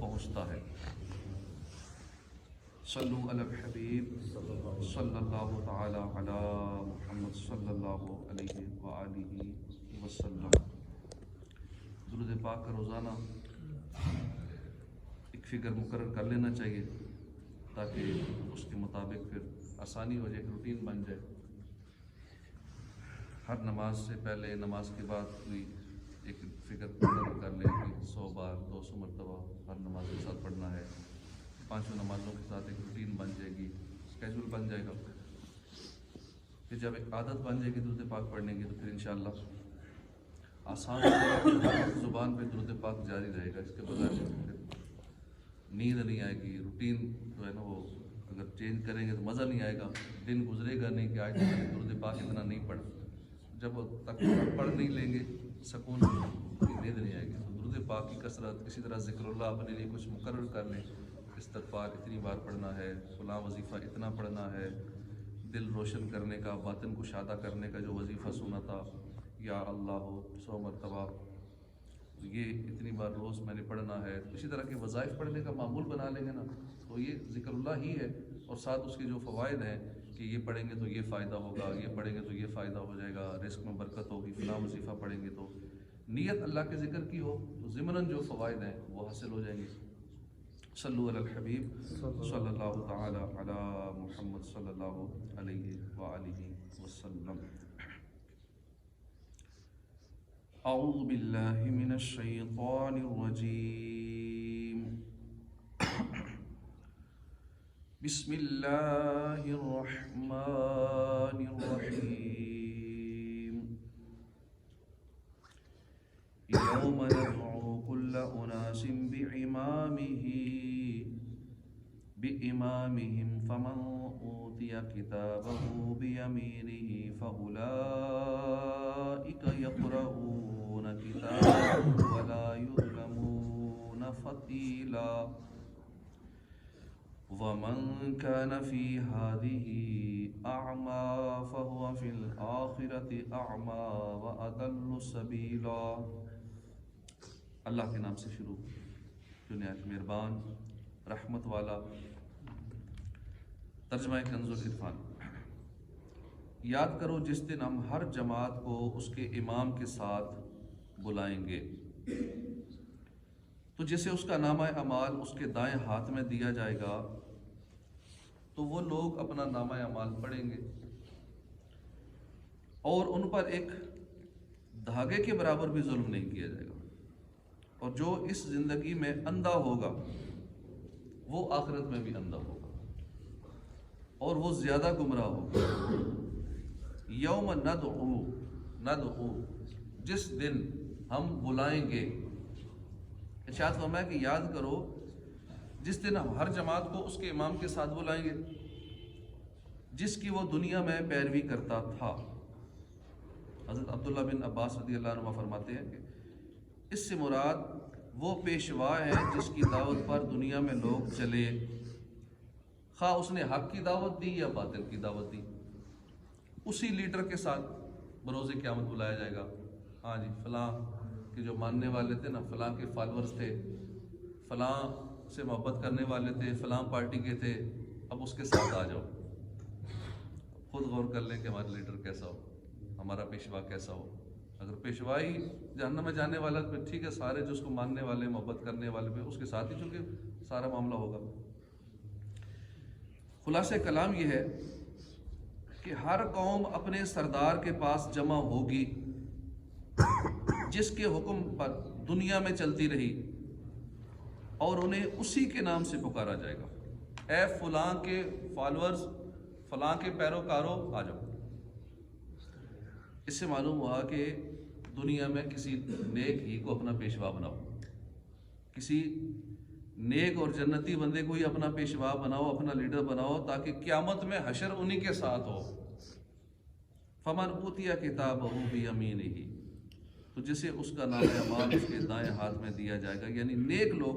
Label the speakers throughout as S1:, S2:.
S1: پہنچتا ہے۔ صلو علی الحبیب صلی اللہ تعالی علی محمد صلی اللہ علیہ وآلہ وسلم۔ درود پاک کا روزانہ ایک فگر مقرر کر لینا چاہیے تاکہ اس کے مطابق پھر آسانی ہو جائے، ایک روٹین بن جائے۔ ہر نماز سے پہلے، نماز کے بعد کوئی ایک فگر مقرر کر لیں کہ 100 بار 200 مرتبہ ہر نماز کے ساتھ پڑھنا ہے۔ 5 نمازوں کے ساتھ ایک روٹین بن جائے گی، اسکیجول بن جائے گا۔ پھر جب ایک عادت بن جائے گی درود پاک پڑھنے کی تو پھر انشاءاللہ آسان ہو جائے گا، ہر زبان پہ درود پاک جاری رہے گا۔ اس کے بغیر نیند نہیں آئے گی، روٹین جو ہے نا وہ اگر چینج کریں گے تو مزہ نہیں آئے گا، دن گزرے گا نہیں کہ آج درود پاک اتنا نہیں پڑھا۔ جب تک پڑھ نہیں لیں گے سکون نیند نہیں آئے گی۔ تو درود پاک کی کثرت، اسی طرح ذکر اللہ اپنے لیے کچھ مقرر کر لیں، استغفار اتنی بار پڑھنا ہے، فلاں وظیفہ اتنا پڑھنا ہے، دل روشن کرنے کا، باطن کو شادہ کرنے کا جو وظیفہ سنا تھا، یا اللہ 100 مرتبہ، یہ اتنی بار روز میں نے پڑھنا ہے۔ اسی طرح کے وظائف پڑھنے کا معمول بنا لیں گے نا تو یہ ذکر اللہ ہی ہے، اور ساتھ اس کے جو فوائد ہیں کہ یہ پڑھیں گے تو یہ فائدہ ہوگا، یہ پڑھیں گے تو یہ فائدہ ہو جائے گا، رزق میں برکت ہوگی، فلاں وظیفہ پڑھیں گے تو نیت اللہ کے ذکر کی ہو تو ضمناً جو فوائد ہیں وہ حاصل ہو جائیں گے۔ صلو علی الحبیب صلی اللہ تعالی علی محمد صلی اللہ علیہ وآلہ وسلم۔ اعوذ باللہ من الشیطان الرجیم، بسم اللہ الرحمن الرحیم۔ یوم ندعو کل اناس بإمامهم فمن أوتي كتابه بيمينه فأولئك يقرؤون كتابهم ولا يظلمون فتيلا ومن كان في هذه أعمى فهو في الآخرة أعمى وأضل سبيلا۔ اللہ کے نام سے شروع جو نہایت مہربان رحمت والا۔ ترجمہ کنز العرفان۔ یاد کرو جس دن ہم ہر جماعت کو اس کے امام کے ساتھ بلائیں گے، تو جسے اس کا نامہ اعمال اس کے دائیں ہاتھ میں دیا جائے گا تو وہ لوگ اپنا نامہ اعمال پڑھیں گے، اور ان پر ایک دھاگے کے برابر بھی ظلم نہیں کیا جائے گا۔ اور جو اس زندگی میں اندھا ہوگا وہ آخرت میں بھی اندھا ہوگا، اور وہ زیادہ گمراہ ہوگا۔ یوم ندعو، جس دن ہم بلائیں گے۔ ارشاد فرمایا کہ یاد کرو جس دن ہم ہر جماعت کو اس کے امام کے ساتھ بلائیں گے جس کی وہ دنیا میں پیروی کرتا تھا۔ حضرت عبداللہ بن عباس رضی اللہ عنہ فرماتے ہیں کہ اس سے مراد وہ پیشوا ہے جس کی دعوت پر دنیا میں لوگ چلے، خواہ اس نے حق کی دعوت دی یا باطل کی دعوت دی، اسی لیڈر کے ساتھ بروز قیامت بلایا جائے گا۔ ہاں جی، فلاں کے جو ماننے والے تھے نا، فلاں کے فالورز تھے، فلاں سے محبت کرنے والے تھے، فلاں پارٹی کے تھے، اب اس کے ساتھ آ جاؤ۔ خود غور کر لیں کہ ہمارا لیڈر کیسا ہو، ہمارا پیشوا کیسا ہو۔ اگر پیشوائی جہنم میں جانے والا تو ٹھیک ہے، سارے جو اس کو ماننے والے، محبت کرنے والے پہ اس کے ساتھ ہی چونکہ سارا معاملہ ہوگا۔ خلاصہ کلام یہ ہے کہ ہر قوم اپنے سردار کے پاس جمع ہوگی جس کے حکم پر دنیا میں چلتی رہی، اور انہیں اسی کے نام سے پکارا جائے گا، اے فلاں کے فالورز، فلاں کے پیروکاروں آ جاؤ۔ اس سے معلوم ہوا کہ دنیا میں کسی نیک ہی کو اپنا پیشوا بناؤ، کسی نیک اور جنتی بندے کو ہی اپنا پیشوا بناؤ، اپنا لیڈر بناؤ، تاکہ قیامت میں حشر انہی کے ساتھ ہو۔ فمن اوتی کتابہ بیمینہ، تو جسے اس کا نام اعمال اس کے دائیں ہاتھ میں دیا جائے گا، یعنی نیک لوگ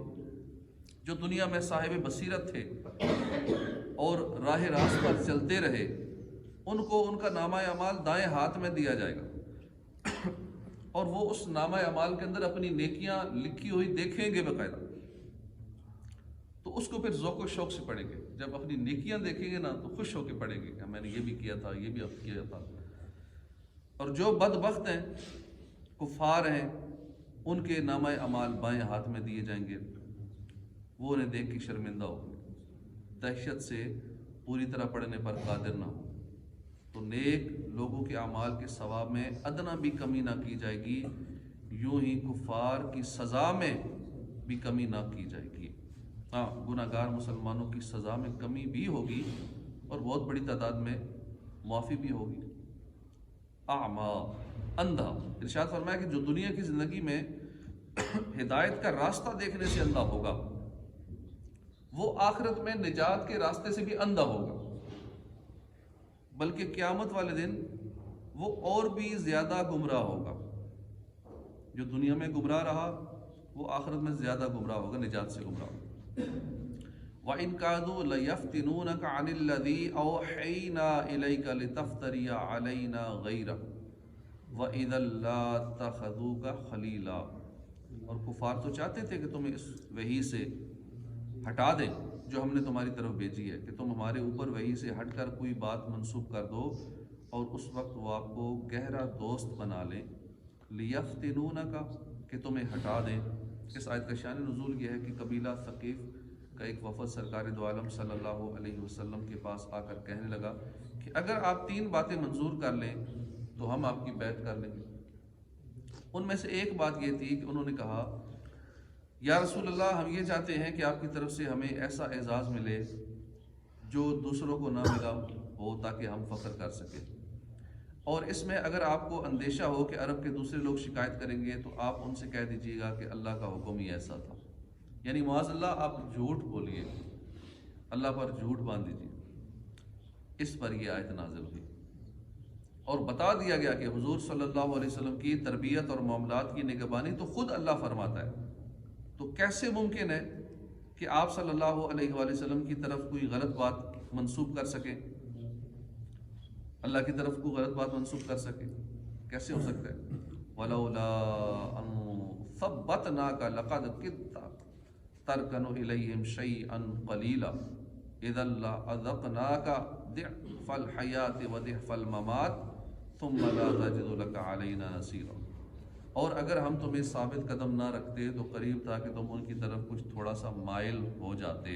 S1: جو دنیا میں صاحب بصیرت تھے اور راہ راست پر چلتے رہے، ان کو ان کا نامہ اعمال دائیں ہاتھ میں دیا جائے گا، اور وہ اس نامہ اعمال کے اندر اپنی نیکیاں لکھی ہوئی دیکھیں گے باقاعدہ۔ تو اس کو پھر ذوق و شوق سے پڑھیں گے. جب اپنی نیکیاں دیکھیں گے نا تو خوش ہو کے پڑھیں گے کہ میں نے یہ بھی کیا تھا، یہ بھی اب کیا تھا. اور جو بدبخت ہیں، کفار ہیں، ان کے نامہ اعمال بائیں ہاتھ میں دیے جائیں گے. وہ انہیں دیکھ کے شرمندہ ہو، دہشت سے پوری طرح پڑھنے پر قادر نہ ہو. تو نیک لوگوں کے اعمال کے ثواب میں ادنا بھی کمی نہ کی جائے گی، یوں ہی کفار کی سزا میں بھی کمی نہ کی جائے گی. ہاں، گناہ گار مسلمانوں کی سزا میں کمی بھی ہوگی اور بہت بڑی تعداد میں معافی بھی ہوگی. اعما، اندھا. ارشاد فرمایا کہ جو دنیا کی زندگی میں ہدایت کا راستہ دیکھنے سے اندھا ہوگا، وہ آخرت میں نجات کے راستے سے بھی اندھا ہوگا، بلکہ قیامت والے دن وہ اور بھی زیادہ گمراہ ہوگا. جو دنیا میں گمراہ رہا وہ آخرت میں زیادہ گمراہ ہوگا، نجات سے گمراہ ہوگا. وَإِن كَادُوا لَيَفْتِنُونَكَ عَنِ الَّذِي أَوْحَيْنَا إِلَيْكَ لِتَفْتَرِيَ عَلَيْنَا غَيْرَهُ وَإِذًا لَاتَّخَذُوكَ خَلِيلًا. اور کفار تو چاہتے تھے کہ تمہیں اس وحی سے ہٹا دیں جو ہم نے تمہاری طرف بھیجی ہے، کہ تم ہمارے اوپر وحی سے ہٹ کر کوئی بات منسوب کر دو اور اس وقت وہ آپ کو گہرا دوست بنا لیں. لِيَفْتِنُونَكَ، کہ تمہیں ہٹا دیں. اس آیت کا شان نزول یہ ہے کہ قبیلہ ثقیف کا ایک وفد سرکار دو عالم صلی اللہ علیہ وسلم کے پاس آ کر کہنے لگا کہ اگر آپ 3 باتیں منظور کر لیں تو ہم آپ کی بیعت کر لیں گے. ان میں سے ایک بات یہ تھی کہ انہوں نے کہا، یا رسول اللہ، ہم یہ چاہتے ہیں کہ آپ کی طرف سے ہمیں ایسا اعزاز ملے جو دوسروں کو نہ ملا ہو تاکہ ہم فخر کر سکیں. اور اس میں اگر آپ کو اندیشہ ہو کہ عرب کے دوسرے لوگ شکایت کریں گے تو آپ ان سے کہہ دیجیے گا کہ اللہ کا حکم ہی ایسا تھا. یعنی معاذ اللہ آپ جھوٹ بولیے، اللہ پر جھوٹ باندھ دیجیے. اس پر یہ آیت نازل ہوئی اور بتا دیا گیا کہ حضور صلی اللہ علیہ وسلم کی تربیت اور معاملات کی نگہبانی تو خود اللہ فرماتا ہے. تو کیسے ممکن ہے کہ آپ صلی اللہ علیہ وآلہ وسلم کی طرف کوئی غلط بات منسوب کر سکیں، اللہ کی طرف کوئی غلط بات منسوب کر سکیں؟ کیسے ہو سکتا ہے؟ وَلَوْلَا أَن ثَبَّتْنَاكَ لَقَدْ كِدتَّ تَرْكَنُ إِلَيْهِمْ شَيْئًا قَلِيلًا إِذًا لَأَذَقْنَاكَ ضِعْفَ الْحَيَاةِ وَضِعْفَ الْمَمَاتِ ثُمَّ لَا تَجِدُ لَكَ عَلَيْنَا نَصِيرًا. اور اگر ہم تمہیں ثابت قدم نہ رکھتے تو قریب تھا کہ تم ان کی طرف کچھ تھوڑا سا مائل ہو جاتے،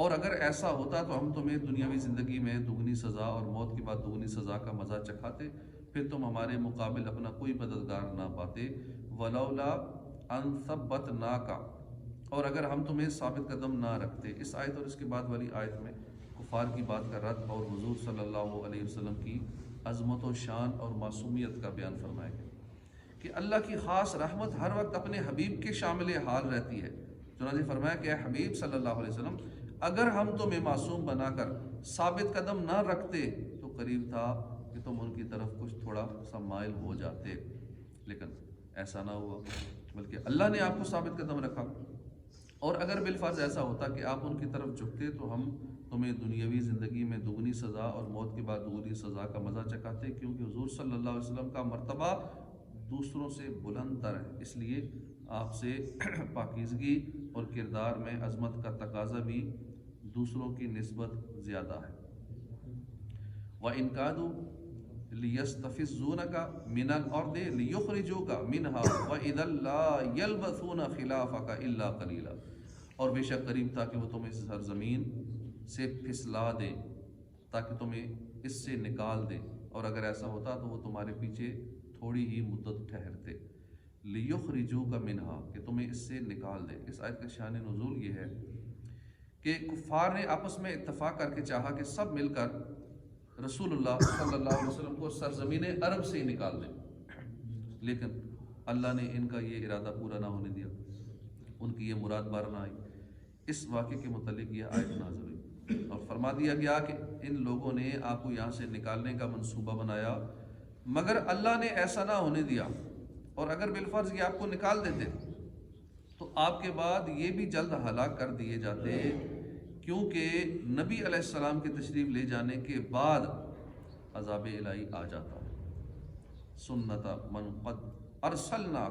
S1: اور اگر ایسا ہوتا تو ہم تمہیں دنیاوی زندگی میں دگنی سزا اور موت کے بعد دگنی سزا کا مزہ چکھاتے، پھر تم ہمارے مقابل اپنا کوئی مددگار نہ پاتے. وَلَوْلَا أَن ثَبَّتْنَاكَ، اور اگر ہم تمہیں ثابت قدم نہ رکھتے. اس آیت اور اس کے بعد والی آیت میں کفار کی بات کا رد اور حضور صلی اللہ علیہ وسلم کی عظمت و شان اور معصومیت کا بیان فرمایا گیا کہ اللہ کی خاص رحمت ہر وقت اپنے حبیب کے شامل حال رہتی ہے. چنانچہ فرمایا کہ اے حبیب صلی اللہ علیہ وسلم، اگر ہم تمہیں معصوم بنا کر ثابت قدم نہ رکھتے تو قریب تھا کہ تم ان کی طرف کچھ تھوڑا سا مائل ہو جاتے، لیکن ایسا نہ ہوا، بلکہ اللہ نے آپ کو ثابت قدم رکھا. اور اگر بالفرض ایسا ہوتا کہ آپ ان کی طرف جھکتے تو ہم تمہیں دنیاوی زندگی میں دگنی سزا اور موت کے بعد دگنی سزا کا مزہ چکھاتے، کیونکہ حضور صلی اللہ علیہ وسلم کا مرتبہ دوسروں سے بلند تر ہے، اس لیے آپ سے پاکیزگی اور کردار میں عظمت کا تقاضا بھی دوسروں کی نسبت زیادہ ہے. وَإِن كَادُوا لِيَسْتَفِزُّونَكَ مِنَ الْأَرْضِ لِيُخْرِجُوكَ مِنْهَا وَإِذًا لَا يَلْبَثُونَ خِلَافَكَ إِلَّا قَلِيلًا. اور بے شک قریب تھا کہ وہ تمہیں اس سرزمین سے پھسلا دے تاکہ تمہیں اس سے نکال دے، اور اگر ایسا ہوتا تو وہ تمہارے پیچھے تھوڑی ہی مدت ٹھہرتے. لِيُخْرِجُوكَ مِنْهَا، کہ تمہیں اس سے نکال دے. اس آیت کا شان نزول یہ ہے کہ کفار نے آپس میں اتفاق کر کے چاہا کہ سب مل کر رسول اللہ صلی اللہ علیہ وسلم کو سرزمین عرب سے ہی نکال دیں، لیکن اللہ نے ان کا یہ ارادہ پورا نہ ہونے دیا، ان کی یہ مراد بار نہ آئی. اس واقعے کے متعلق یہ آیت نازل ہوئی اور فرما دیا گیا کہ ان لوگوں نے آپ کو یہاں سے نکالنے کا منصوبہ بنایا، مگر اللہ نے ایسا نہ ہونے دیا. اور اگر بالفرض یہ آپ کو نکال دیتے تو آپ کے بعد یہ بھی جلد ہلاک کر دیے جاتے، کیونکہ نبی علیہ السلام کے تشریف لے جانے کے بعد عذاب الہی آ جاتا. سنت من قد ارسلنا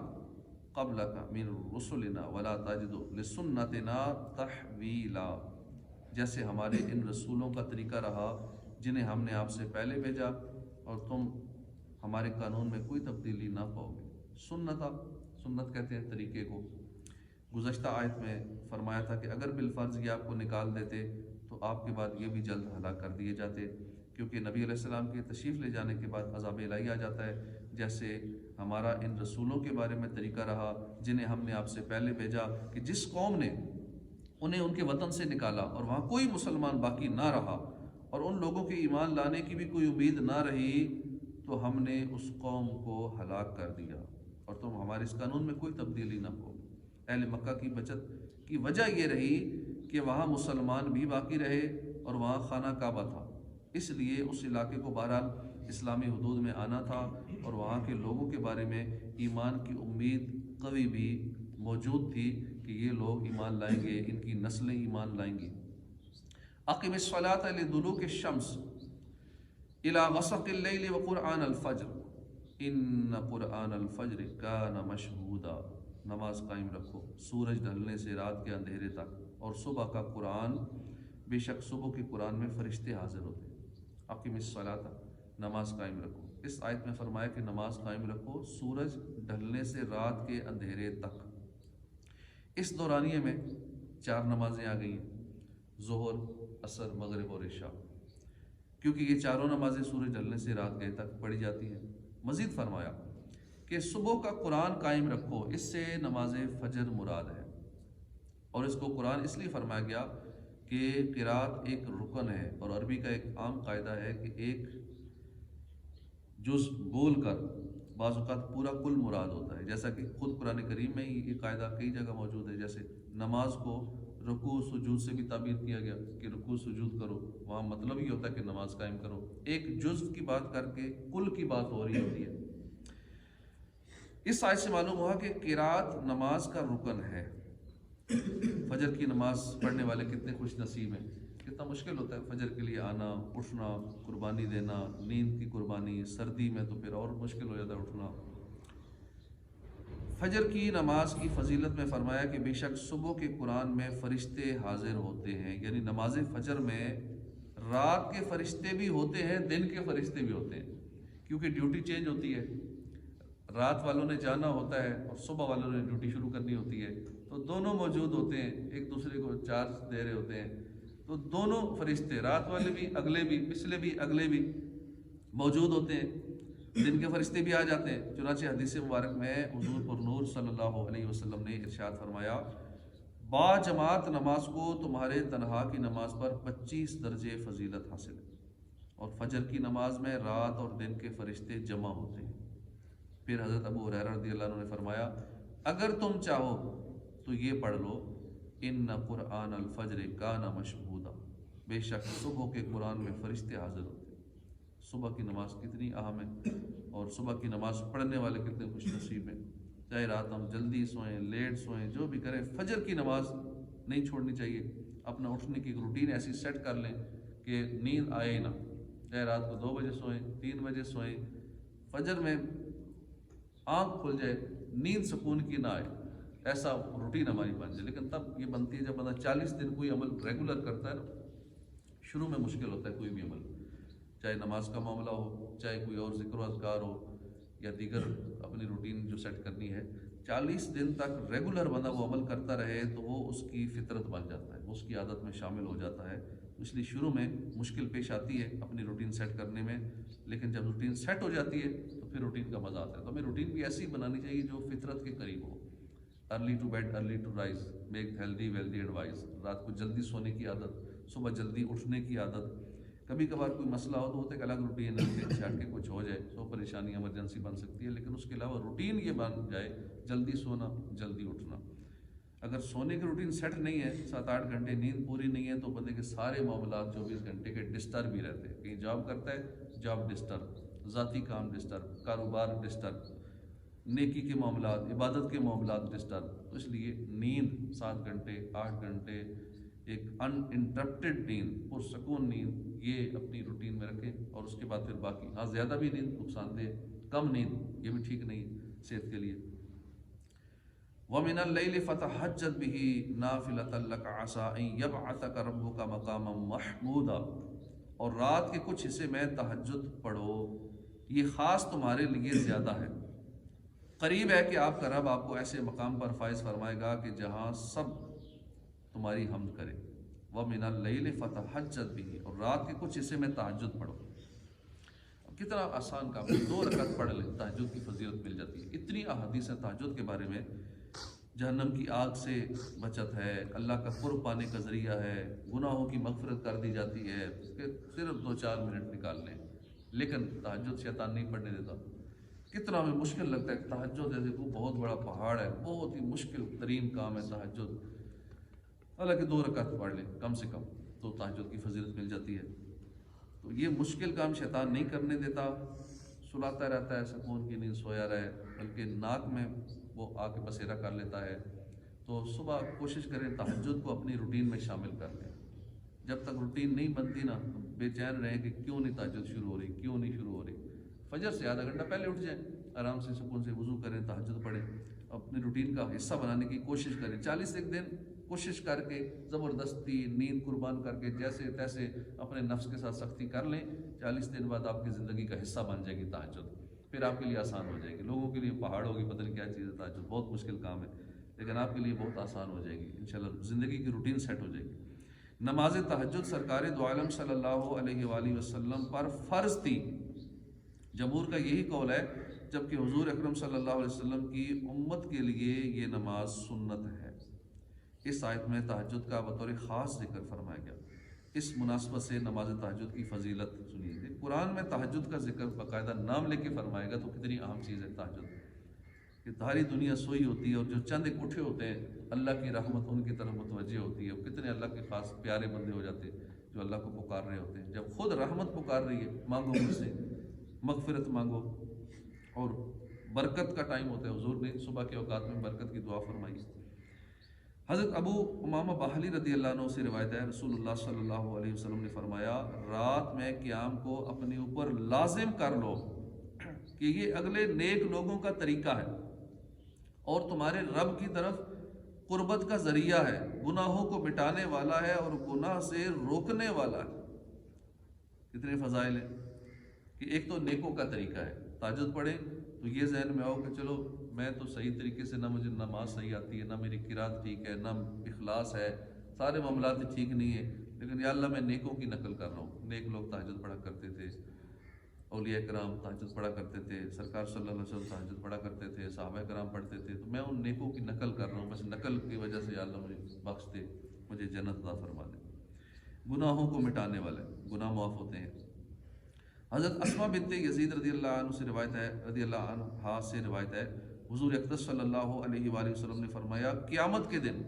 S1: قبلک من رسلنا ولا تجد لسنتنا تحویلا، جیسے ہمارے ان رسولوں کا طریقہ رہا جنہیں ہم نے آپ سے پہلے بھیجا، اور تم ہمارے قانون میں کوئی تبدیلی نہ پاؤ گے۔ سنت کہتے ہیں طریقے کو۔ گزشتہ آیت میں فرمایا تھا کہ اگر بالفرض یہ آپ کو نکال دیتے تو آپ کے بعد یہ بھی جلد ہلاک کر دیے جاتے، کیونکہ نبی علیہ السلام کے تشریف لے جانے کے بعد عذاب الہی آ جاتا ہے، جیسے ہمارا ان رسولوں کے بارے میں طریقہ رہا جنہیں ہم نے آپ سے پہلے بھیجا، کہ جس قوم نے انہیں ان کے وطن سے نکالا اور وہاں کوئی مسلمان باقی نہ رہا اور ان لوگوں کے ایمان لانے کی بھی کوئی امید نہ رہی، تو ہم نے اس قوم کو ہلاک کر دیا، اور تم ہمارے اس قانون میں کوئی تبدیلی نہ ہو۔ اہل مکہ کی بچت کی وجہ یہ رہی کہ وہاں مسلمان بھی باقی رہے اور وہاں خانہ کعبہ تھا، اس لیے اس علاقے کو بہرحال اسلامی حدود میں آنا تھا، اور وہاں کے لوگوں کے بارے میں ایمان کی امید قوی بھی موجود تھی کہ یہ لوگ ایمان لائیں گے، ان کی نسلیں ایمان لائیں گی۔ اقم الصلاۃ لدلوک الشمس الی غسق اللیل وقرآن الفجر ان قرآن الفجر کان مشہودا، نماز قائم رکھو سورج ڈھلنے سے رات کے اندھیرے تک، اور صبح کا قرآن، بے شک صبح کے قرآن میں فرشتے حاضر ہوتے ہیں۔ اقم الصلاۃ، نماز قائم رکھو۔ اس آیت میں فرمایا کہ نماز قائم رکھو سورج ڈھلنے سے رات کے اندھیرے تک۔ اس دورانیے میں 4 نمازیں آ گئی ہیں، ظہر، عصر، مغرب اور عشاء، کیونکہ یہ چاروں نمازیں سورج ڈھلنے سے رات گئے تک پڑھی جاتی ہیں۔ مزید فرمایا کہ صبح کا قرآن قائم رکھو، اس سے نماز فجر مراد ہے، اور اس کو قرآن اس لیے فرمایا گیا کہ قرات ایک رکن ہے، اور عربی کا ایک عام قاعدہ ہے کہ ایک جز بول کر بعض اوقات پورا کل مراد ہوتا ہے، جیسا کہ خود قرآن کریم میں یہ قاعدہ کئی جگہ موجود ہے، جیسے نماز کو رکوع سجود سے بھی تعبیر کیا گیا کہ رکوع سجود کرو، وہاں مطلب یہ ہوتا ہے کہ نماز قائم کرو، ایک جزو کی بات کر کے کل کی بات ہو رہی ہوتی ہے۔ اس آیت سے معلوم ہوا کہ قرات نماز کا رکن ہے۔ فجر کی نماز پڑھنے والے کتنے خوش نصیب ہیں، کتنا مشکل ہوتا ہے فجر کے لیے آنا، اٹھنا، قربانی دینا، نیند کی قربانی، سردی میں تو پھر اور مشکل ہو جاتا ہے اٹھنا۔ فجر کی نماز کی فضیلت میں فرمایا کہ بے شک صبح کے قرآن میں فرشتے حاضر ہوتے ہیں، یعنی نماز فجر میں رات کے فرشتے بھی ہوتے ہیں، دن کے فرشتے بھی ہوتے ہیں، کیونکہ ڈیوٹی چینج ہوتی ہے، رات والوں نے جانا ہوتا ہے اور صبح والوں نے ڈیوٹی شروع کرنی ہوتی ہے، تو دونوں موجود ہوتے ہیں، ایک دوسرے کو چارج دے رہے ہوتے ہیں، تو دونوں فرشتے، رات والے بھی، اگلے بھی، پچھلے بھی، اگلے بھی موجود ہوتے ہیں، دن کے فرشتے بھی آ جاتے ہیں۔ چنانچہ حدیث مبارک میں حضور پر نور صلی اللہ علیہ وسلم نے ارشاد فرمایا، با جماعت نماز کو تمہارے تنہا کی نماز پر 25 درجے فضیلت حاصل ہے، اور فجر کی نماز میں رات اور دن کے فرشتے جمع ہوتے ہیں۔ پھر حضرت ابو ہریرہ رضی اللہ عنہ نے فرمایا، اگر تم چاہو تو یہ پڑھ لو، ان قرآن الفجر کان مشہودا، بے شک صبح کے قرآن میں فرشتے حاضر ہوتے ہیں۔ صبح کی نماز کتنی اہم ہے، اور صبح کی نماز پڑھنے والے کتنے خوش نصیب ہیں، چاہے رات ہم جلدی سوئیں، لیٹ سوئیں، جو بھی کریں، فجر کی نماز نہیں چھوڑنی چاہیے۔ اپنا اٹھنے کی روٹین ایسی سیٹ کر لیں کہ نیند آئے ہی نہ، چاہے رات کو 2 بجے سوئیں، 3 بجے سوئیں، فجر میں آنکھ کھل جائے، نیند سکون کی نہ آئے، ایسا روٹین ہماری بن جائے۔ لیکن تب یہ بنتی ہے جب بندہ 40 دن کوئی عمل ریگولر کرتا ہے نا، شروع میں مشکل ہوتا ہے کوئی بھی عمل، چاہے نماز کا معاملہ ہو، چاہے کوئی اور ذکر و اذکار ہو، یا دیگر اپنی روٹین جو سیٹ کرنی ہے، 40 دن تک ریگولر بندہ وہ عمل کرتا رہے تو وہ اس کی فطرت بن جاتا ہے، وہ اس کی عادت میں شامل ہو جاتا ہے۔ اس لیے شروع میں مشکل پیش آتی ہے اپنی روٹین سیٹ کرنے میں، لیکن جب روٹین سیٹ ہو جاتی ہے تو پھر روٹین کا مزہ آتا ہے۔ تو ہمیں روٹین بھی ایسی بنانی چاہیے جو فطرت کے قریب ہو۔ Early to bed early to rise, make healthy wealthy and wise, رات کو جلدی سونے کی عادت، صبح جلدی اٹھنے کی عادت۔ کبھی کبھار کوئی مسئلہ ہو تو ہوتا ہے کہ الگ روٹین ہے، چھٹ کے کچھ ہو جائے تو پریشانی ایمرجنسی بن سکتی ہے، لیکن اس کے علاوہ روٹین یہ بن جائے، جلدی سونا، جلدی اٹھنا۔ اگر سونے کی روٹین سیٹ نہیں ہے، 7-8 گھنٹے نیند پوری نہیں ہے، تو بندے کے سارے معاملات 24 گھنٹے کے ڈسٹرب ہی رہتے ہیں۔ کہیں جاب کرتا ہے، جاب ڈسٹرب، ذاتی کام ڈسٹرب، کاروبار ڈسٹرب، نیکی کے معاملات، عبادت کے معاملات ڈسٹرب۔ تو اس لیے نیند 7 گھنٹے 8 گھنٹے ایک ان انٹرپٹیڈ نیند، پرسکون نیند، یہ اپنی روٹین میں رکھیں، اور اس کے بعد پھر باقی، ہاں زیادہ بھی نیند نقصان دہ، کم نیند یہ بھی ٹھیک نہیں صحت کے لیے۔ وَمِنَ اللَّيْلِ فَتَهَجَّدْ بِهِ نَافِلَةً لَكَ عَسَىٰ أَن يَبْعَثَكَ رَبُّكَ مَقَامًا مَحْمُودًا، اور رات کے کچھ حصے میں تہجد پڑھو، یہ خاص تمہارے لیے زیادہ ہے، قریب ہے کہ آپ کا رب آپ کو ایسے مقام پر فائز فرمائے گا کہ جہاں سب تمہاری حمد کرے۔ وَمِنَ اللَّيْلِ فَتَهَجَّدْ بِهِ، اور رات کے کچھ حصے میں تہجد پڑھو۔ اب کتنا آسان کام ہے، 2 رکعت پڑھ لیں تہجد کی فضیلت مل جاتی ہے۔ اتنی احادیث ہیں تہجد کے بارے میں، جہنم کی آگ سے بچت ہے، اللہ کا قرب پانے کا ذریعہ ہے، گناہوں کی مغفرت کر دی جاتی ہے کہ صرف 2-4 منٹ نکال لیں۔ لیکن تہجد شیطان نہیں پڑھنے دیتا، کتنا ہمیں مشکل لگتا ہے۔ تہجد جیسے وہ بہت بڑا پہاڑ ہے، بہت ہی مشکل ترین کام ہے تہجد، حالانکہ 2 رکعت پڑھ لیں کم سے کم تو تہجد کی فضیلت مل جاتی ہے۔ تو یہ مشکل کام شیطان نہیں کرنے دیتا، سلاتا رہتا ہے، سکون کی نیند سویا رہے، بلکہ ناک میں وہ آ کے بسیرا کر لیتا ہے۔ تو صبح کوشش کریں تہجد کو اپنی روٹین میں شامل کر لیں۔ جب تک روٹین نہیں بنتی نا، بے چین رہیں کہ کیوں نہیں تہجد شروع ہو رہی، کیوں نہیں شروع ہو رہی۔ فجر سے آدھا گھنٹہ پہلے اٹھ جائیں، آرام سے سکون سے وضو کریں، تہجد پڑھیں، اپنی روٹین کا حصہ بنانے کی کوشش کریں۔ 40 ایک دن کوشش کر کے زبردستی نیند قربان کر کے جیسے تیسے اپنے نفس کے ساتھ سختی کر لیں، 40 دن بعد آپ کی زندگی کا حصہ بن جائے گی تہجد، پھر آپ کے لیے آسان ہو جائے گی۔ لوگوں کے لیے پہاڑ ہوگی، پتہ نہیں کیا چیز ہے تہجد، بہت مشکل کام ہے، لیکن آپ کے لیے بہت آسان ہو جائے گی انشاءاللہ، زندگی کی روٹین سیٹ ہو جائے گی۔ نماز تہجد سرکار دو عالم صلی اللہ علیہ وآلہ وسلم پر فرض تھی، جمہور کا یہی قول ہے، جبکہ حضور اکرم صلی اللہ علیہ وسلم کی امت کے لیے یہ نماز سنت ہے۔ اس آیت میں تہجد کا بطور خاص ذکر فرمایا گیا، اس مناسبت سے نماز تہجد کی فضیلت سنیے۔ قرآن میں تہجد کا ذکر باقاعدہ نام لے کے فرمائے گا، تو کتنی اہم چیز ہے تہجد، کہ ساری دنیا سوئی ہوتی ہے اور جو چند ایک اٹھے ہوتے ہیں، اللہ کی رحمت ان کی طرف متوجہ ہوتی ہے، اور کتنے اللہ کے خاص پیارے بندے ہو جاتے ہیں جو اللہ کو پکار رہے ہوتے ہیں۔ جب خود رحمت پکار رہی ہے، مانگو مجھ سے، مغفرت مانگو، اور برکت کا ٹائم ہوتا ہے، حضور نے صبح کے اوقات میں برکت کی دعا فرمائی۔ حضرت ابو امامہ باہلی رضی اللہ عنہ سے روایت ہے، رسول اللہ صلی اللہ علیہ وسلم نے فرمایا، رات میں قیام کو اپنے اوپر لازم کر لو کہ یہ اگلے نیک لوگوں کا طریقہ ہے اور تمہارے رب کی طرف قربت کا ذریعہ ہے، گناہوں کو مٹانے والا ہے اور گناہ سے روکنے والا ہے۔ کتنے فضائل ہیں کہ ایک تو نیکوں کا طریقہ ہے، تہجد پڑھیں تو یہ ذہن میں آؤ کہ چلو میں تو صحیح طریقے سے، نہ مجھے نماز صحیح آتی ہے، نہ میری قرات ٹھیک ہے، نہ اخلاص ہے، سارے معاملات ٹھیک نہیں ہیں، لیکن یا اللہ میں نیکوں کی نقل کر رہا ہوں۔ نیک لوگ تہجد پڑھا کرتے تھے، اولیاء کرام تہجد پڑھا کرتے تھے، سرکار صلی اللہ علیہ وسلم تہجد پڑھا کرتے تھے، صحابہ کرام پڑھتے تھے، تو میں ان نیکوں کی نقل کر رہا ہوں، بس نقل کی وجہ سے یا اللہ مجھے بخش دے، مجھے جنت عطا فرما دے۔ گناہوں کو مٹانے والے، گناہ معاف ہوتے ہیں۔ حضرت اسماء بنت یزید رضی اللہ عنہ سے روایت ہے، رضی اللہ عنہا سے روایت ہے، حضور اقدس صلی اللہ علیہ وآلہ وسلم نے فرمایا، قیامت کے دن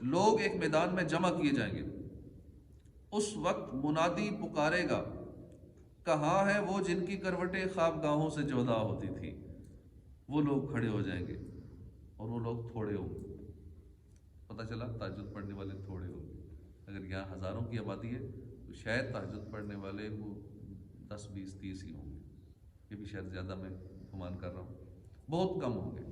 S1: لوگ ایک میدان میں جمع کیے جائیں گے، اس وقت منادی پکارے گا، کہاں ہے وہ جن کی کروٹیں خوابگاہوں سے جدا ہوتی تھی؟ وہ لوگ کھڑے ہو جائیں گے اور وہ لوگ تھوڑے ہوں گے۔ پتہ چلا تہجد پڑھنے والے تھوڑے ہوں گے۔ اگر یہاں ہزاروں کی آبادی ہے تو شاید تہجد پڑھنے والے وہ 10 20 30 ہی ہوں گے، یہ بھی شاید زیادہ میں گمان کر رہا ہوں، بہت کم ہوں گے۔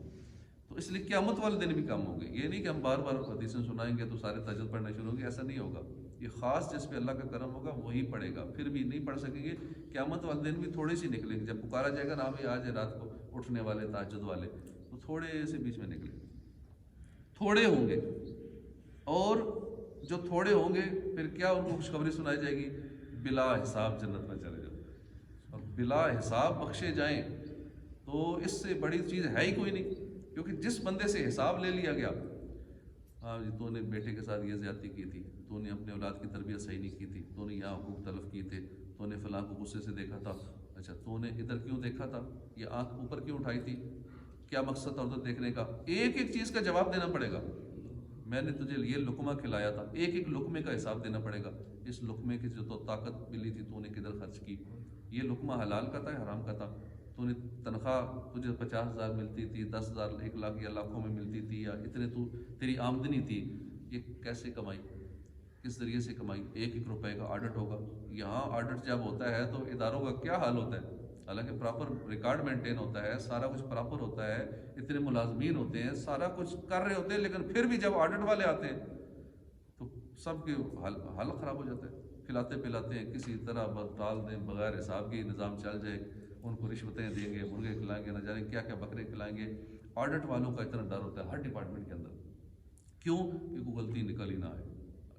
S1: تو اس لیے قیامت والے دن بھی کم ہوں گے۔ یہ نہیں کہ ہم بار بار حدیثیں سنائیں گے تو سارے تہجد پڑھنا شروع ہوں گے، ایسا نہیں ہوگا۔ یہ خاص جس پہ اللہ کا کرم ہوگا وہی پڑھے گا، پھر بھی نہیں پڑھ سکیں گے۔ قیامت والے دن بھی تھوڑے سی نکلیں گے، جب پکارا جائے گا نا بھی آج رات کو اٹھنے والے تہجد والے، تو تھوڑے سے بیچ میں نکلیں، تھوڑے ہوں گے۔ اور جو تھوڑے ہوں گے پھر کیا ان کو خوشخبری سنائی جائے گی؟ بلا حساب جنت میں چلے جاؤ، اور بلا حساب بخشے جائیں، تو اس سے بڑی چیز ہے ہی کوئی نہیں۔ کیونکہ جس بندے سے حساب لے لیا گیا، ہاں جی تو نے بیٹے کے ساتھ یہ زیادتی کی تھی، تو نے اپنے اولاد کی تربیت صحیح نہیں کی تھی، تو نے یہاں حقوق تلف کیے تھے، تو نے فلاں کو غصے سے دیکھا تھا، اچھا تو نے ادھر کیوں دیکھا تھا، یہ آنکھ اوپر کیوں اٹھائی تھی، کیا مقصد تھا ادھر دیکھنے کا؟ ایک ایک چیز کا جواب دینا پڑے گا۔ میں نے تجھے یہ لقمہ کھلایا تھا، ایک ایک لقمے کا حساب دینا پڑے گا۔ اس لقمے کی جو تو طاقت ملی تھی تو نے کدھر خرچ کی، یہ لقمہ حلال کا تھا یا حرام کا تھا، تو نے تنخواہ تجھے 50,000 ملتی تھی، 10,000 1 لاکھ یا لاکھوں میں ملتی تھی، یا اتنے تو تیری آمدنی تھی، یہ کیسے کمائی، کس ذریعے سے کمائی؟ ایک ایک روپے کا آڈٹ ہوگا۔ یہاں آڈٹ جب ہوتا ہے تو اداروں کا کیا حال ہوتا ہے؟ حالانکہ پراپر ریکارڈ مینٹین ہوتا ہے، سارا کچھ پراپر ہوتا ہے، اتنے ملازمین ہوتے ہیں، سارا کچھ کر رہے ہوتے ہیں، لیکن پھر بھی جب آڈٹ والے آتے ہیں تو سب کے حال خراب ہو جاتا ہے۔ کھلاتے پلاتے ہیں کسی طرح ٹال دیں، بغیر حساب کے نظام چل جائے، ان کو رشوتیں دیں گے، مرغے کھلائیں گے، نہ جانے کیا کیا بکرے کھلائیں گے۔ آڈٹ والوں کا اتنا ڈر ہوتا ہے ہر ڈپارٹمنٹ کے اندر، کیوں کہ کوئی غلطی نکل ہی نہ آئے۔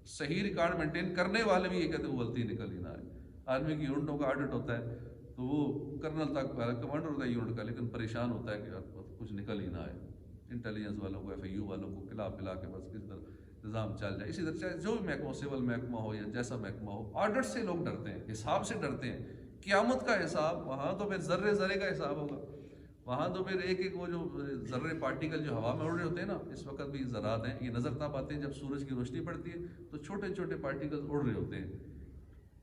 S1: صحیح ریکارڈ مینٹین کرنے والے بھی یہ کہتے ہیں غلطی نکل ہی نہ آئے۔ آدمی کی یونٹوں کا آڈٹ ہوتا ہے تو وہ کرنل تک کمانڈر ہوتا ہے یونٹ کا، لیکن پریشان ہوتا ہے کہ کچھ نکل ہی نہ آئے۔ انٹیلیجنس والوں کو، ایف آئی یو والوں کو کھلا پلا کے بس کس طرح نظام چل جائے۔ اسی طرح چاہے جو بھی محکمہ، سول محکمہ ہو یا جیسا محکمہ ہو، آڈٹ سے لوگ ڈرتے ہیں، حساب سے ڈرتے ہیں۔ قیامت کا حساب وہاں تو پھر ذرے ذرے کا حساب ہوگا، وہاں تو پھر ایک ایک وہ جو ذرے پارٹیکل جو ہوا میں اڑ رہے ہوتے ہیں نا، اس وقت بھی ذرات ہیں، یہ نظر تب آتے ہیں جب سورج کی روشنی پڑتی ہے تو چھوٹے چھوٹے پارٹیکل اڑ رہے ہوتے ہیں۔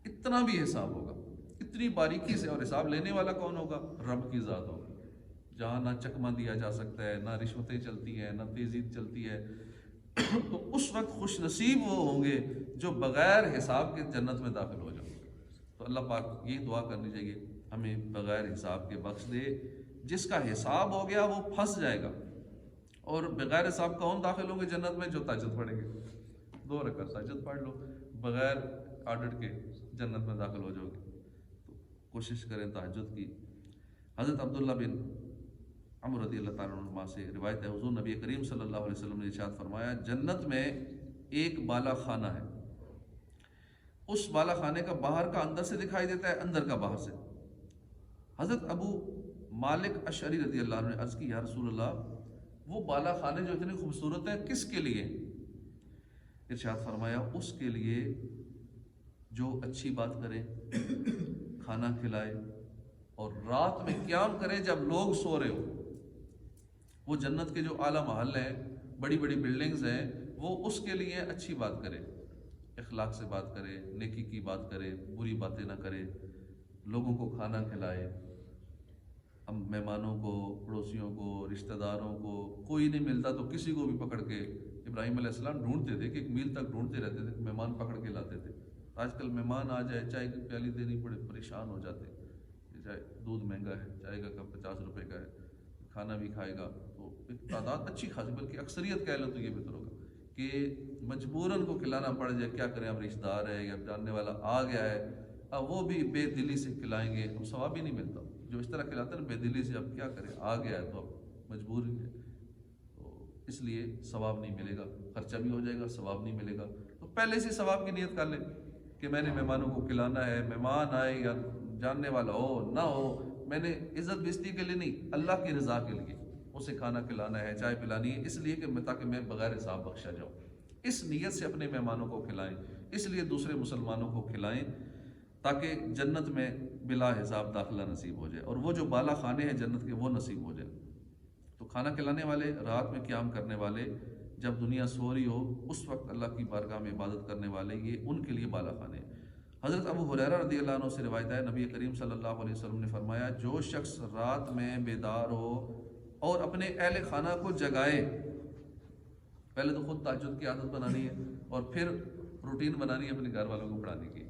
S1: اتنا بھی حساب ہوگا، اتنی باریکی سے، اور حساب لینے والا کون ہوگا؟ رب کی ذات ہوگا، جہاں نہ چکمہ دیا جا سکتا ہے، نہ رشوتیں چلتی ہیں، نہ تیزی چلتی ہے۔ تو اس وقت خوش نصیب وہ ہوں گے جو بغیر حساب کے جنت میں داخل ہو جائیں۔ تو اللہ پاک یہ دعا کرنی چاہیے ہمیں بغیر حساب کے بخش دے۔ جس کا حساب ہو گیا وہ پھنس جائے گا۔ اور بغیر حساب کون داخل ہوں گے جنت میں؟ جو تہجد پڑھیں گے۔ 2 رکعت تہجد پڑھ لو، بغیر آڈٹ کے جنت میں داخل ہو جاؤ گے۔ تو کوشش کریں تہجد کی۔ حضرت عبداللہ بن عمر رضی اللہ تعالیٰ عنہ سے روایت ہے، حضور نبی کریم صلی اللہ علیہ وسلم نے ارشاد فرمایا، جنت میں ایک بالا خانہ ہے، اس بالا خانے کا باہر کا اندر سے دکھائی دیتا ہے، اندر کا باہر سے۔ حضرت ابو مالک اشعری رضی اللہ عنہ نے عرض کی، یا رسول اللہ، وہ بالا خانے جو اتنے خوبصورت ہیں کس کے لیے؟ ارشاد فرمایا، اس کے لیے جو اچھی بات کرے، کھانا کھلائے اور رات میں قیام کرے جب لوگ سو رہے ہو۔ وہ جنت کے جو اعلیٰ محل ہیں، بڑی بڑی بلڈنگز ہیں، وہ اس کے لیے اچھی بات کرے، اخلاق سے بات کرے، نیکی کی بات کرے، بری باتیں نہ کرے، لوگوں کو کھانا کھلائے، ہم مہمانوں کو، پڑوسیوں کو، رشتہ داروں کو، کوئی نہیں ملتا تو کسی کو بھی پکڑ کے، ابراہیم علیہ السلام ڈھونڈتے تھے کہ 1 میل تک ڈھونڈتے رہتے تھے، مہمان پکڑ کے لاتے تھے۔ آج کل مہمان آ جائے، چائے کی پیالی دینی پڑے، پریشان ہو جاتے، چائے دودھ مہنگا ہے، چائے کا کپ 50 روپے کا ہے، کھانا بھی کھائے گا تو ایک تعداد اچھی خاصی، بلکہ اکثریت کہہ لو تو یہ بہتر ہوگا کہ مجبوراً کو کھلانا پڑ جائے۔ کیا کریں، اب رشتہ دار ہے یا جاننے والا آ گیا ہے، اب وہ بھی بے دلی سے کھلائیں گے، اب ثواب ہی نہیں ملتا۔ جو اس طرح کھلاتے ہیں بے دلی سے، اب کیا کریں، آ گیا ہے تو اب مجبور ہے، تو اس لیے ثواب نہیں ملے گا، خرچہ بھی ہو جائے گا، ثواب نہیں ملے گا۔ تو پہلے سے ثواب کی نیت کر لیں کہ میں نے مہمانوں کو کھلانا ہے، مہمان آئے یا جاننے والا ہو نہ ہو، میں نے عزت بستی کے لیے نہیں، اللہ کی رضا کے لیے اسے کھانا کھلانا ہے، چائے پلانی ہے، اس لیے کہ تاکہ میں بغیر حساب بخشا جاؤں۔ اس نیت سے اپنے مہمانوں کو کھلائیں، اس لیے دوسرے مسلمانوں کو کھلائیں تاکہ جنت میں بلا حساب داخلہ نصیب ہو جائے، اور وہ جو بالا خانے ہیں جنت کے وہ نصیب ہو جائے۔ تو کھانا کھلانے والے، رات میں قیام کرنے والے، جب دنیا سو رہی ہو اس وقت اللہ کی بارگاہ میں عبادت کرنے والے، یہ ان کے لیے بالا خانے ہیں۔ حضرت ابو ہریرہ رضی اللہ عنہ سے روایت ہے، نبی کریم صلی اللہ علیہ وسلم نے فرمایا، جو شخص رات میں بیدار ہو اور اپنے اہل خانہ کو جگائے، پہلے تو خود تہجد کی عادت بنانی ہے اور پھر روٹین بنانی ہے اپنے گھر والوں کو پڑھانے کی،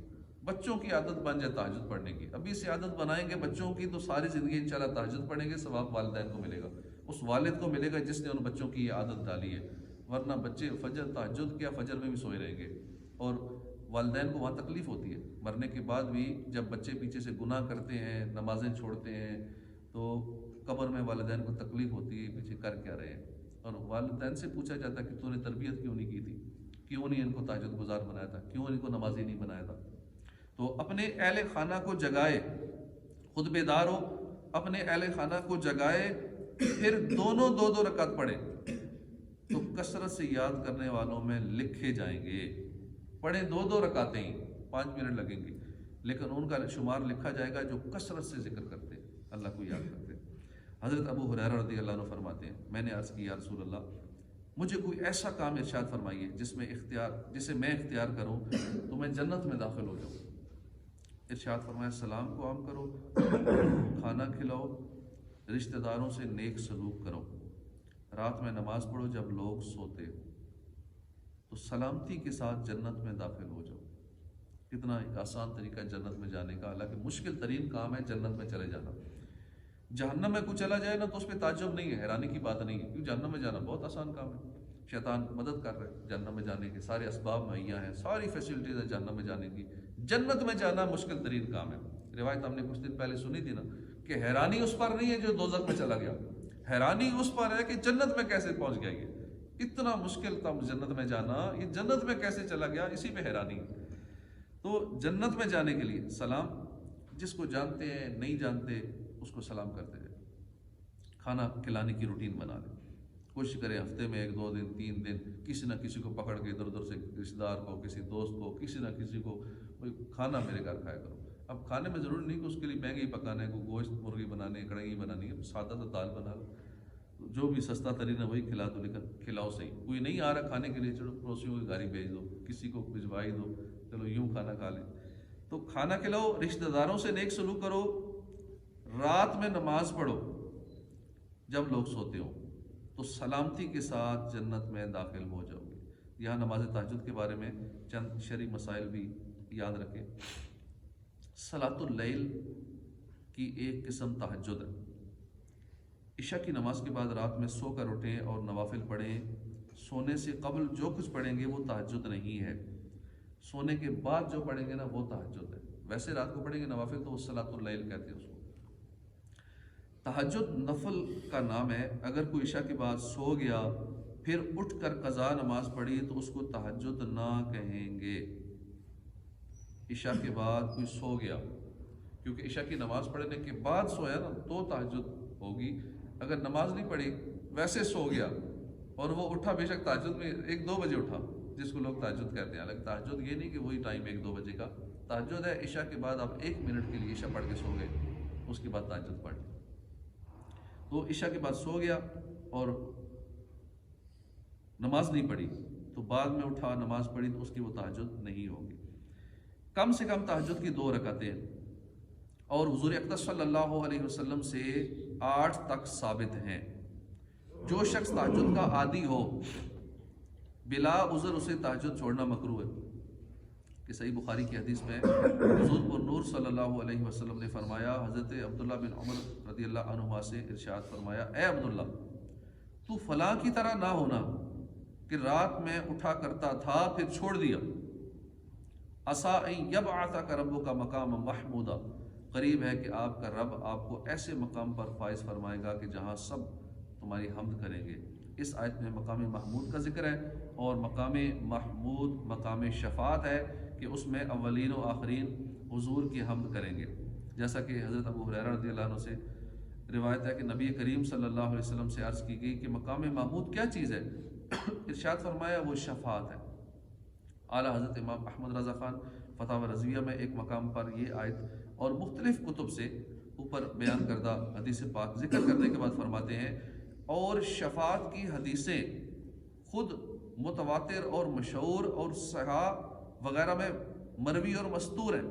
S1: بچوں کی عادت بن جائے تہجد پڑھنے کی، ابھی سے عادت بنائیں گے بچوں کی تو ساری زندگی انشاءاللہ تہجد پڑھیں گے، ثواب والدین کو ملے گا، اس والد کو ملے گا جس نے ان بچوں کی یہ عادت ڈالی ہے۔ ورنہ بچے فجر تہجد کیا فجر میں بھی سوئے رہیں گے، اور والدین کو وہاں تکلیف ہوتی ہے، مرنے کے بعد بھی جب بچے پیچھے سے گناہ کرتے ہیں، نمازیں چھوڑتے ہیں، تو قبر میں والدین کو تکلیف ہوتی ہے، پیچھے کر کیا رہے ہیں، اور والدین سے پوچھا جاتا ہے کہ تو نے تربیت کیوں نہیں کی تھی، کیوں نہیں ان کو تہجد گزار بنایا تھا، کیوں ان کو نمازی نہیں بنایا تھا۔ تو اپنے اہل خانہ کو جگائے، خود بیدار ہو، اپنے اہل خانہ کو جگائے، پھر دونوں 2 رکعت پڑھے تو کثرت سے یاد کرنے والوں میں لکھے جائیں گے۔ پڑھیں 2 رکعتیں ہی، 5 منٹ لگیں گے، لیکن ان کا شمار لکھا جائے گا جو کثرت سے ذکر کرتے ہیں، اللہ کو یاد کرتے ہیں۔ حضرت ابو ہریرہ رضی اللہ عنہ فرماتے ہیں، میں نے عرض کی، یا رسول اللہ، مجھے کوئی ایسا کام ارشاد فرمائیے جسے میں اختیار کروں تو میں جنت میں داخل ہو جاؤں۔ ارشاد فرمایا، سلام کو عام کرو، کھانا کھلاؤ، رشتہ داروں سے نیک سلوک کرو، رات میں نماز پڑھو جب لوگ سوتے ہو، تو سلامتی کے ساتھ جنت میں داخل ہو جاؤ۔ کتنا ایک آسان طریقہ ہے جنت میں جانے کا، حالانکہ مشکل ترین کام ہے جنت میں چلے جانا۔ جہنم میں کوئی چلا جائے نا تو اس پہ تعجب نہیں ہے، حیرانی کی بات نہیں ہے، کیونکہ جہنم میں جانا بہت آسان کام ہے۔ شیطان مدد کر رہا ہے جہنم میں جانے کے، سارے اسباب مہیا ہیں، ساری فیسلٹیز ہیں جہنم میں جانے کی۔ جنت میں جانا مشکل ترین کام ہے۔ روایت ہم نے کچھ دن پہلے سنی تھی نا کہ حیرانی اس پر نہیں ہے جو دوزخ میں چلا گیا، حیرانی اس پر ہے کہ جنت میں کیسے پہنچ گیا، یہ اتنا مشکل تھا جنت میں جانا، یہ جنت میں کیسے چلا گیا، اسی پہ حیرانی ہے۔ تو جنت میں جانے کے لیے سلام، جس کو جانتے ہیں نہیں جانتے اس کو سلام کرتے رہے، کھانا کھلانے کی روٹین بنا لیں، کوشش کریں ہفتے میں 1 2 دن 3 دن کسی نہ کسی کو پکڑ کے ادھر ادھر سے، رشتہ دار کو، کسی دوست کو، کسی نہ کسی کو کھانا میرے گھر کھایا کرو۔ اب کھانے میں ضروری نہیں کہ اس کے لیے مہنگی پکانا ہے، کوئی گوشت مرغی بنانی ہے، کڑھائی بنانی ہے، سادہ تو دال بنا لو، جو بھی سستا ترین ہے وہی کھلا دو، لیکن کھلاؤ صحیح۔ کوئی نہیں آ رہا کھانے کے لیے، چلو پڑوسیوں کی گاڑی بھیج دو، کسی کو بھجوائی دو، چلو یوں کھانا کھا لیں۔ تو کھانا کھلاؤ، رشتہ داروں سے نیک سلوک کرو، رات میں نماز پڑھو جب لوگ سوتے ہوں، تو سلامتی کے ساتھ جنت میں داخل ہو جاؤ گے۔ یہاں نماز تہجد کے بارے میں چند شرعی مسائل بھی یاد رکھیں۔ صلاۃ اللیل کی ایک قسم تہجد ہے۔ عشاء کی نماز کے بعد رات میں سو کر اٹھیں اور نوافل پڑھیں۔ سونے سے قبل جو کچھ پڑھیں گے وہ تہجد نہیں ہے، سونے کے بعد جو پڑھیں گے نا وہ تہجد ہے۔ ویسے رات کو پڑھیں گے نوافل تو وہ صلاۃ اللیل کہتے ہیں اس کو۔ تہجد نفل کا نام ہے۔ اگر کوئی عشاء کے بعد سو گیا پھر اٹھ کر قضا نماز پڑھی تو اس کو تہجد نہ کہیں گے۔ عشاء کے بعد کوئی سو گیا، کیونکہ عشاء کی نماز پڑھنے کے بعد سویا نا تو تہجد ہوگی۔ اگر نماز نہیں پڑھی ویسے سو گیا اور وہ اٹھا، بے شک تہجد میں 1 2 بجے اٹھا، جس کو لوگ تہجد کہتے ہیں، حالانکہ تہجد یہ نہیں کہ وہی ٹائم 1 2 بجے کا تہجد ہے۔ عشاء کے بعد آپ 1 منٹ کے لیے عشاء پڑھ کے سو گئے، اس کے بعد تہجد پڑھ لی۔ تو عشاء کے بعد سو گیا اور نماز نہیں پڑھی تو بعد میں اٹھا نماز پڑھی تو اس کی وہ تہجد نہیں ہوگی۔ کم سے کم تہجد کی 2 رکعتیں اور حضور اقدس صلی اللہ علیہ وسلم سے 8 تک ثابت ہیں۔ جو شخص تہجد کا عادی ہو بلا عذر اسے تہجد چھوڑنا مکروہ ہے۔ کہ صحیح بخاری کی حدیث میں حضور پر نور صلی اللہ علیہ وسلم نے فرمایا، حضرت عبداللہ بن عمر رضی اللہ عنہما سے ارشاد فرمایا، اے عبداللہ تو فلاں کی طرح نہ ہونا کہ رات میں اٹھا کرتا تھا پھر چھوڑ دیا۔ عسیٰ ان یبعثک ربک مقاما محمودا، قریب ہے کہ آپ کا رب آپ کو ایسے مقام پر فائز فرمائے گا کہ جہاں سب تمہاری حمد کریں گے۔ اس آیت میں مقام محمود کا ذکر ہے، اور مقام محمود مقام شفاعت ہے کہ اس میں اولین و آخرین حضور کی حمد کریں گے۔ جیسا کہ حضرت ابو ہریرہ رضی اللہ عنہ سے روایت ہے کہ نبی کریم صلی اللہ علیہ وسلم سے عرض کی گئی کہ مقام محمود کیا چیز ہے؟ ارشاد فرمایا وہ شفاعت ہے۔ اعلیٰ حضرت امام احمد رضا خان فتاوی رضویہ میں ایک مقام پر یہ آیت اور مختلف کتب سے اوپر بیان کردہ حدیث پاک ذکر کرنے کے بعد فرماتے ہیں، اور شفاعت کی حدیثیں خود متواتر اور مشہور اور صحاح وغیرہ میں مروی اور مستور ہیں۔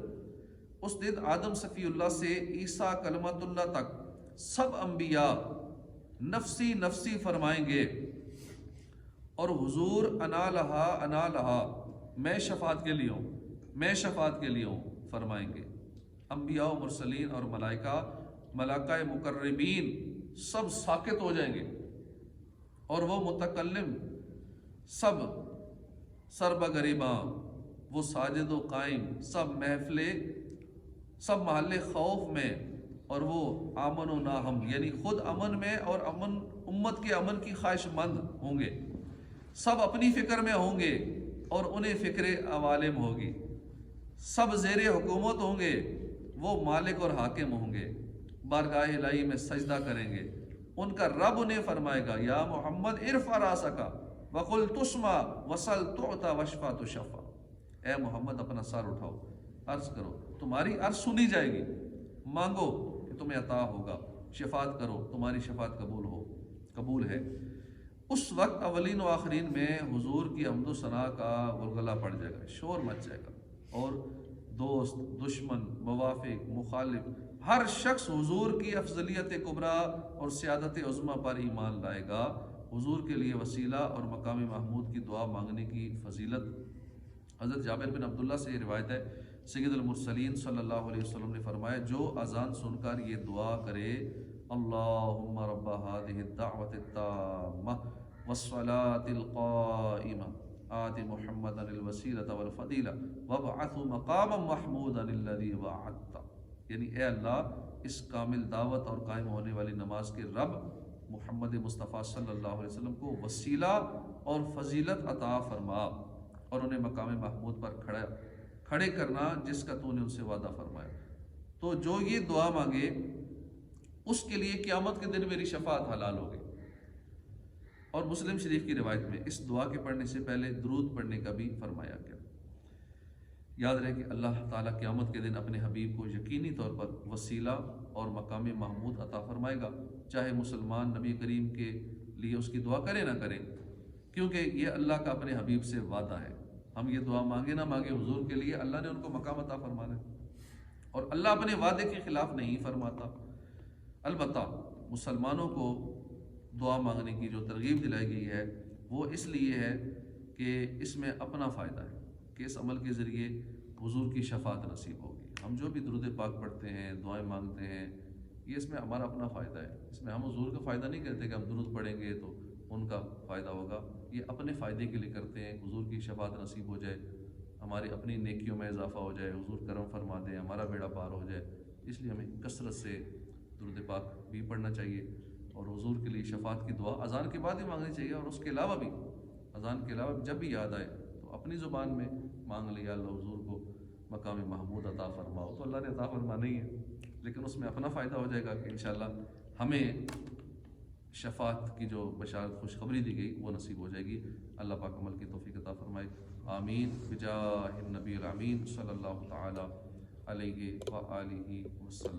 S1: اس دن آدم صفی اللہ سے عیسیٰ کلمت اللہ تک سب انبیاء نفسی نفسی فرمائیں گے، اور حضور انا لہا میں شفاعت کے لیے ہوں، میں شفاعت کے لیے ہوں فرمائیں گے۔ انبیاء و مرسلین اور ملائکہ مقربین سب ساکت ہو جائیں گے، اور وہ متکلم سب سربگریباں، وہ ساجد و قائم، سب سب محل خوف میں، اور وہ امن و ناہم یعنی خود امن میں اور امت کے امن کی خواہش مند ہوں گے۔ سب اپنی فکر میں ہوں گے اور انہیں فکر عوالم ہوگی۔ سب زیر حکومت ہوں گے، وہ مالک اور حاکم ہوں گے۔ بارگاہ الہی میں سجدہ کریں گے، ان کا رب انہیں فرمائے گا، یا محمد ارفع راسک وقل تسمع وسل تعطى واشفع تشفع، اے محمد اپنا سر اٹھاؤ، عرض کرو تمہاری عرض سنی جائے گی، مانگو کہ تمہیں عطا ہوگا، شفاعت کرو تمہاری شفاعت قبول ہے۔ اس وقت اولین و آخرین میں حضور کی حمد و ثنا کا غلغلہ پڑ جائے گا، شور مچ جائے گا، اور دوست، دشمن، موافق، مخالف، ہر شخص حضور کی افضلیت کبریٰ اور سیادت عظمیٰ پر ایمان لائے گا۔ حضور کے لیے وسیلہ اور مقام محمود کی دعا مانگنے کی فضیلت حضرت جابر بن عبداللہ سے روایت ہے سید المرسلین صلی اللہ علیہ وسلم نے فرمایا جو اذان سن کر یہ دعا کرے اللہم رب هذه الدعوة التامة والصلاة القائمة آت محمدا الوسیلۃ والفضیلہ وابعثه مقاما محمودا الذی وعدت، یعنی اے اللہ اس کامل دعوت اور قائم ہونے والی نماز کے رب محمد مصطفیٰ صلی اللہ علیہ وسلم کو وسیلہ اور فضیلت عطا فرما اور انہیں مقام محمود پر کھڑے کرنا جس کا تو نے ان سے وعدہ فرمایا۔ تو جو یہ دعا مانگے اس کے لیے قیامت کے دن میری شفاعت حلال ہوگی۔ اور مسلم شریف کی روایت میں اس دعا کے پڑھنے سے پہلے درود پڑھنے کا بھی فرمایا گیا۔ یاد رہے کہ اللہ تعالیٰ قیامت کے دن اپنے حبیب کو یقینی طور پر وسیلہ اور مقام محمود عطا فرمائے گا، چاہے مسلمان نبی کریم کے لیے اس کی دعا کرے نہ کرے، کیونکہ یہ اللہ کا اپنے حبیب سے وعدہ ہے۔ ہم یہ دعا مانگے نہ مانگے حضور کے لیے اللہ نے ان کو مقام عطا فرمانا ہے، اور اللہ اپنے وعدے کے خلاف نہیں فرماتا۔ البتہ مسلمانوں کو دعا مانگنے کی جو ترغیب دلائی گئی ہے وہ اس لیے ہے کہ اس میں اپنا فائدہ ہے کہ اس عمل کے ذریعے حضور کی شفاعت نصیب ہوگی۔ ہم جو بھی درود پاک پڑھتے ہیں، دعائیں مانگتے ہیں، یہ اس میں ہمارا اپنا فائدہ ہے۔ اس میں ہم حضور کا فائدہ نہیں کرتے کہ ہم درود پڑھیں گے تو ان کا فائدہ ہوگا، یہ اپنے فائدے کے لیے کرتے ہیں، حضور کی شفاعت نصیب ہو جائے، ہماری اپنی نیکیوں میں اضافہ ہو جائے، حضور کرم فرما دیں، ہمارا بیڑا پار ہو جائے۔ اس لیے ہمیں کثرت سے درود پاک بھی پڑھنا چاہیے اور حضور کے لیے شفاعت کی دعا اذان کے بعد ہی مانگنی چاہیے، اور اس کے علاوہ بھی اذان کے علاوہ جب بھی یاد آئے تو اپنی زبان میں مانگ لیا اللہ حضور کو مقام محمود عطا فرماؤ، تو اللہ نے عطا فرمانا ہی ہے، لیکن اس میں اپنا فائدہ ہو جائے گا کہ انشاءاللہ ہمیں شفاعت کی جو بشارت خوشخبری دی گئی وہ نصیب ہو جائے گی۔ اللہ پاک عمل کی توفیق عطا فرمائے، آمین بجاہ النبی الامین صلی اللہ تعالی علیہ وآلہ وسلم۔